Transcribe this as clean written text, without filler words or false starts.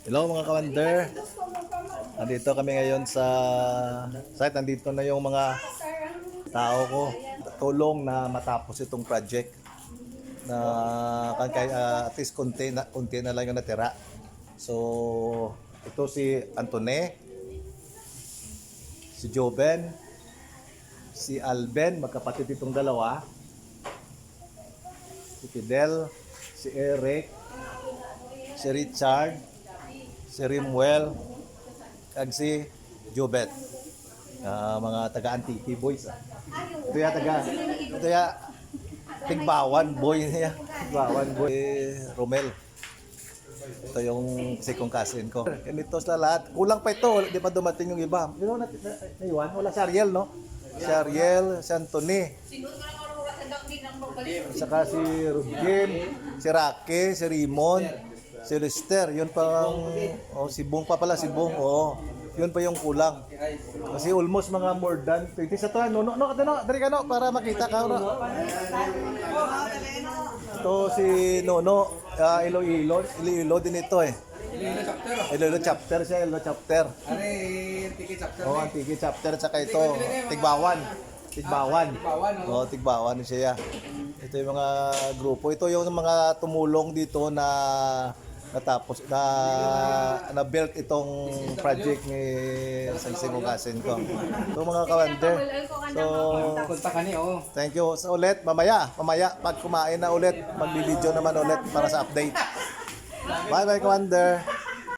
Hello mga kawander. Nandito kami ngayon sa site. Nandito na yung mga tao ko. Tulong na matapos itong project. Na at least konti na lang yung natira. So, ito si Antone, si Joven, si Alben, magkapatid itong dalawa. Si Fidel, si Eric, si Richard, si Rimwell, kag si Jobet. Mga taga-Antiki boys. Ito ya Tigbawan boy niya. Tigbawan boy Romel. Ito yung sikong kasin ko. Ganito sa lahat. Kulang pa ito. Di pa dumating yung iba. You know, naiwan. Wala si Ariel, no? Si Ariel, si Anthony. Saka si Rubim, si Rocky, si Raymond, si Lester. Yun pang... Oh, si Bong pa pala, si Bong. Oo. Yun pa yung kulang. Kasi almost mga more than 20. Sa to, no, dari ka, no, para makita ka, no. Ito si Nono, Iloilo din ito eh. Iloilo chapter siya, Iloilo chapter. Antiki chapter. Oh, Antiki chapter, saka ito, Tigbawan. Oh, Tigbawan siya. Ito yung mga grupo. Ito yung mga tumulong dito na natapos na build itong project ni Sangsing Ugasin ko. So mga kawander. So Punta ka ni oh. thank you. So ulit mamaya pag kumain na ulit, magbi-video naman ulit para sa update. Bye bye kawander.